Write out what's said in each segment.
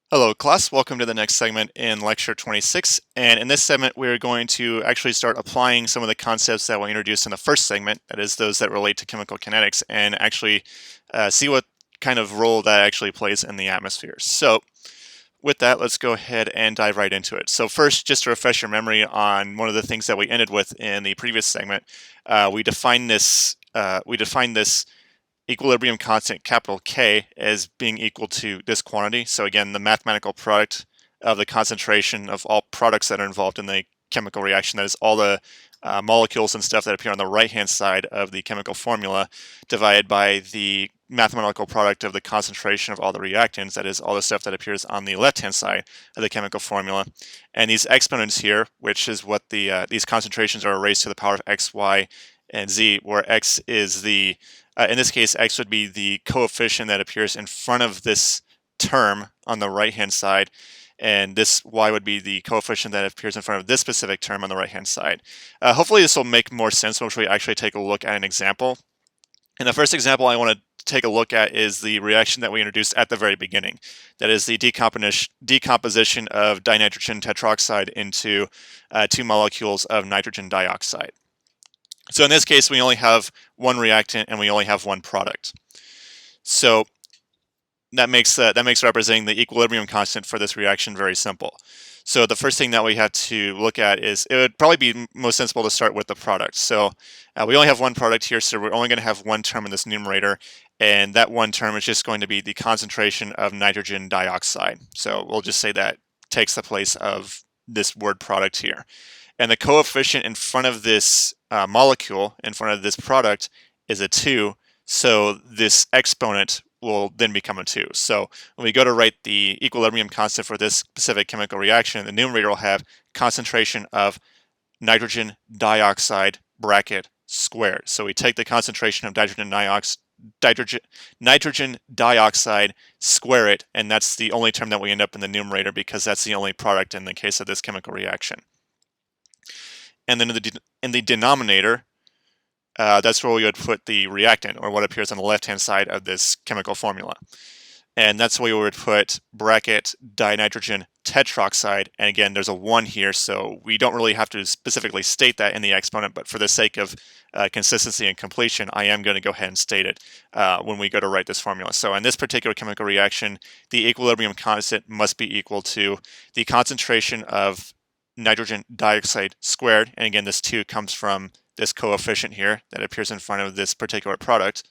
Hello class, welcome to the next segment in lecture 26, and in this segment we're going to actually start applying some of the concepts that we introduced in the first segment, that is those that relate to chemical kinetics, and actually see what kind of role that actually plays in the atmosphere. So with that, let's go ahead and dive right into it. So first, just to refresh your memory on one of the things that we ended with in the previous segment, we defined this equilibrium constant capital K as being equal to this quantity. So again, the mathematical product of the concentration of all products that are involved in the chemical reaction, that is all the molecules and stuff that appear on the right-hand side of the chemical formula, divided by the mathematical product of the concentration of all the reactants, that is all the stuff that appears on the left-hand side of the chemical formula. And these exponents here, which is what these concentrations are raised to the power of x, y, and z, where x is in this case, x would be the coefficient that appears in front of this term on the right-hand side, and this y would be the coefficient that appears in front of this specific term on the right-hand side. Hopefully this will make more sense once we actually take a look at an example. And the first example I want to take a look at is the reaction that we introduced at the very beginning. That is the decomposition of dinitrogen tetroxide into 2 molecules of nitrogen dioxide. So in this case, we only have one reactant and we only have one product. So that makes representing the equilibrium constant for this reaction very simple. So the first thing that we have to look at is, it would probably be most sensible to start with the product. So we only have one product here, so we're only going to have one term in this numerator, and that one term is just going to be the concentration of nitrogen dioxide. So we'll just say that takes the place of this word product here. And the coefficient in front of this molecule, in front of this product, is a 2, so this exponent will then become a 2. So when we go to write the equilibrium constant for this specific chemical reaction, the numerator will have concentration of nitrogen dioxide bracket squared. So we take the concentration of nitrogen dioxide, square it, and that's the only term that we end up in the numerator because that's the only product in the case of this chemical reaction. And then in the denominator, that's where we would put the reactant, or what appears on the left-hand side of this chemical formula. And that's where we would put bracket dinitrogen tetroxide. And again, there's a 1 here, so we don't really have to specifically state that in the exponent, but for the sake of consistency and completion, I am going to go ahead and state it when we go to write this formula. So in this particular chemical reaction, the equilibrium constant must be equal to the concentration of nitrogen dioxide squared, and again this 2 comes from this coefficient here that appears in front of this particular product,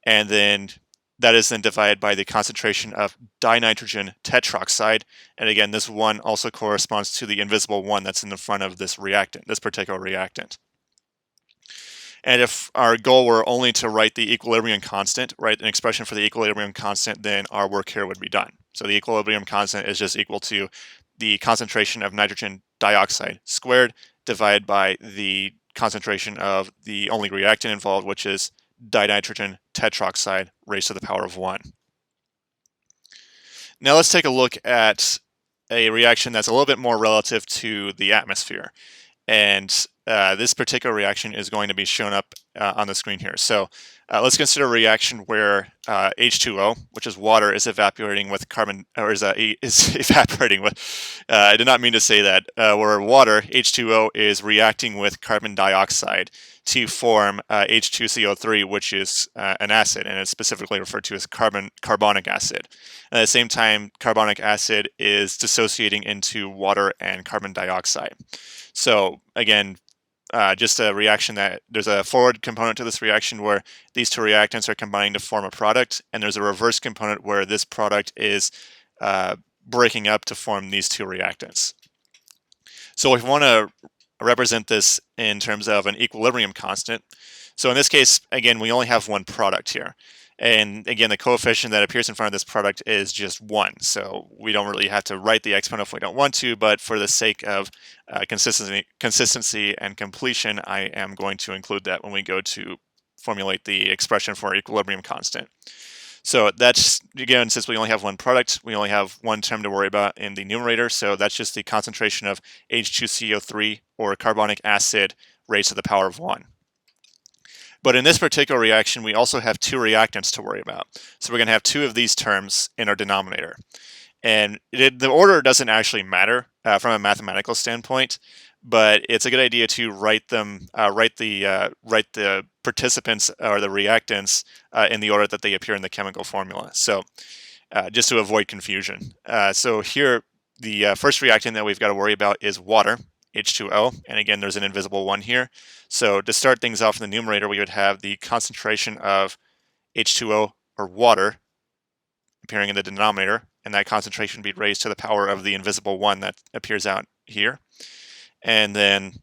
and then that is then divided by the concentration of dinitrogen tetroxide, and again this 1 also corresponds to the invisible 1 that's in the front of this reactant, this particular reactant. And if our goal were only to write the equilibrium constant, write an expression for the equilibrium constant, then our work here would be done. So the equilibrium constant is just equal to the concentration of nitrogen dioxide squared divided by the concentration of the only reactant involved, which is dinitrogen tetroxide raised to the power of 1. Now let's take a look at a reaction that's a little bit more relative to the atmosphere. And this particular reaction is going to be shown up on the screen here. So let's consider a reaction where H2O, which is water, is evaporating with carbon, or is evaporating with, I did not mean to say that, where water, H2O, is reacting with carbon dioxide to form H2CO3, which is an acid, and it's specifically referred to as carbonic acid. And at the same time, carbonic acid is dissociating into water and carbon dioxide. So again, just a reaction that there's a forward component to this reaction where these two reactants are combining to form a product, and there's a reverse component where this product is breaking up to form these two reactants. So if we want to represent this in terms of an equilibrium constant, so in this case, again, we only have one product here. And again, the coefficient that appears in front of this product is just 1. So we don't really have to write the exponent if we don't want to, but for the sake of consistency and completion, I am going to include that when we go to formulate the expression for our equilibrium constant. So that's, again, since we only have one product, we only have one term to worry about in the numerator. So that's just the concentration of H2CO3, or carbonic acid, raised to the power of 1. But in this particular reaction, we also have two reactants to worry about. So we're going to have two of these terms in our denominator. And the order doesn't actually matter from a mathematical standpoint, but it's a good idea to write the participants or the reactants in the order that they appear in the chemical formula. So just to avoid confusion. So here, the first reactant that we've got to worry about is water, H2O, and again, there's an invisible one here. So to start things off in the numerator, we would have the concentration of H2O, or water, appearing in the denominator, and that concentration would be raised to the power of the invisible one that appears out here. And then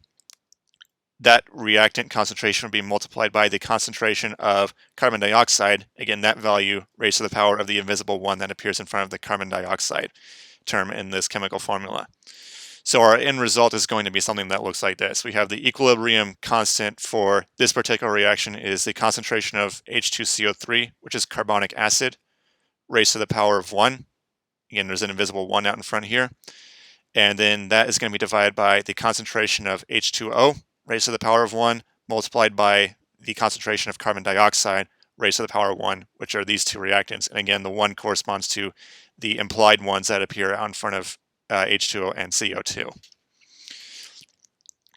that reactant concentration would be multiplied by the concentration of carbon dioxide, again, that value raised to the power of the invisible one that appears in front of the carbon dioxide term in this chemical formula. So our end result is going to be something that looks like this. We have the equilibrium constant for this particular reaction is the concentration of H2CO3, which is carbonic acid, raised to the power of 1. Again, there's an invisible 1 out in front here. And then that is going to be divided by the concentration of H2O, raised to the power of 1, multiplied by the concentration of carbon dioxide, raised to the power of 1, which are these two reactants. And again, the 1 corresponds to the implied ones that appear out in front of H2O and CO2.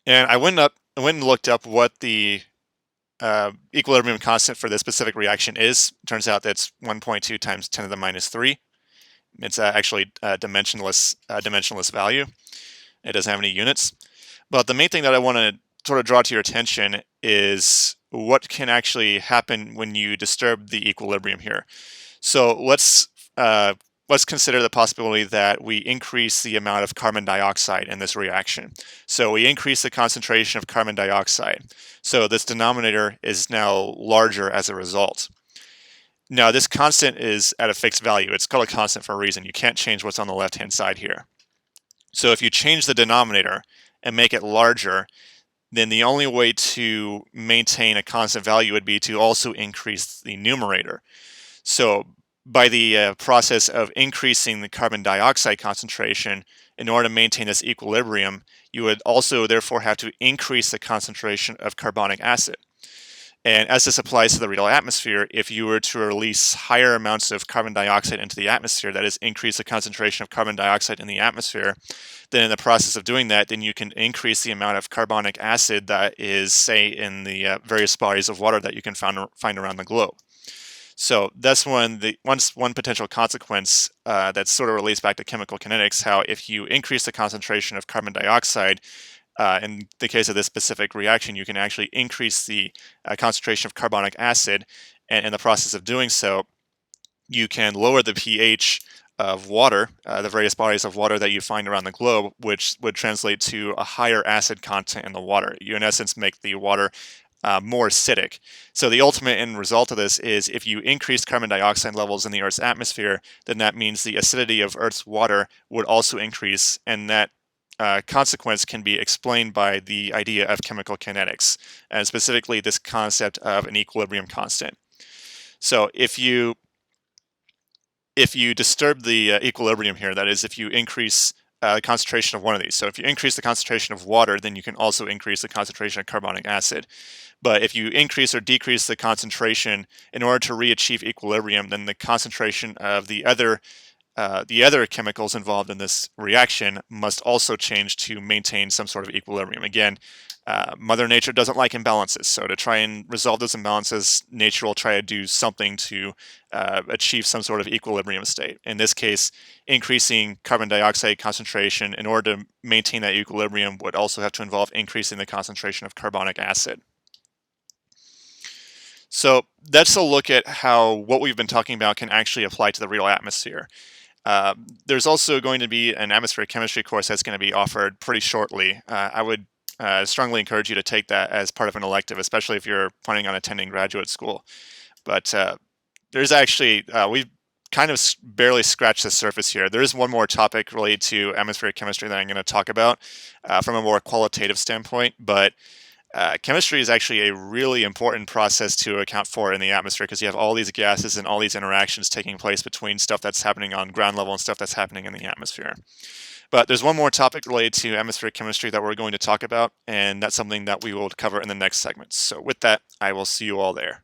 And I went and looked up what the equilibrium constant for this specific reaction is. Turns out that's 1.2 times 10 to the minus 3. It's actually a dimensionless value. It doesn't have any units. But the main thing that I want to sort of draw to your attention is what can actually happen when you disturb the equilibrium here. So let's consider the possibility that we increase the amount of carbon dioxide in this reaction. So we increase the concentration of carbon dioxide. So this denominator is now larger as a result. Now this constant is at a fixed value. It's called a constant for a reason. You can't change what's on the left-hand side here. So if you change the denominator and make it larger, then the only way to maintain a constant value would be to also increase the numerator. So by the process of increasing the carbon dioxide concentration, in order to maintain this equilibrium, you would also therefore have to increase the concentration of carbonic acid. And as this applies to the real atmosphere, if you were to release higher amounts of carbon dioxide into the atmosphere, that is, increase the concentration of carbon dioxide in the atmosphere, then in the process of doing that, then you can increase the amount of carbonic acid that is, say, in the various bodies of water that you can find around the globe. So that's one potential consequence that sort of relates back to chemical kinetics, how if you increase the concentration of carbon dioxide, in the case of this specific reaction, you can actually increase the concentration of carbonic acid, and in the process of doing so, you can lower the pH of water, the various bodies of water that you find around the globe, which would translate to a higher acid content in the water. You, in essence, make the water more acidic. So the ultimate end result of this is if you increase carbon dioxide levels in the Earth's atmosphere, then that means the acidity of Earth's water would also increase, and that consequence can be explained by the idea of chemical kinetics, and specifically this concept of an equilibrium constant. So if you disturb the equilibrium here, that is, if you increase the concentration of one of these. So if you increase the concentration of water, then you can also increase the concentration of carbonic acid. But if you increase or decrease the concentration in order to re-achieve equilibrium, then the concentration of the other chemicals involved in this reaction must also change to maintain some sort of equilibrium. Again, Mother Nature doesn't like imbalances, so to try and resolve those imbalances, nature will try to do something to achieve some sort of equilibrium state. In this case, increasing carbon dioxide concentration in order to maintain that equilibrium would also have to involve increasing the concentration of carbonic acid. So that's a look at how what we've been talking about can actually apply to the real atmosphere. There's also going to be an atmospheric chemistry course that's going to be offered pretty shortly. I would strongly encourage you to take that as part of an elective, especially if you're planning on attending graduate school. But there's actually, we've kind of barely scratched the surface here. There is one more topic related to atmospheric chemistry that I'm going to talk about from a more qualitative standpoint, but chemistry is actually a really important process to account for in the atmosphere because you have all these gases and all these interactions taking place between stuff that's happening on ground level and stuff that's happening in the atmosphere. But there's one more topic related to atmospheric chemistry that we're going to talk about, and that's something that we will cover in the next segment. So with that, I will see you all there.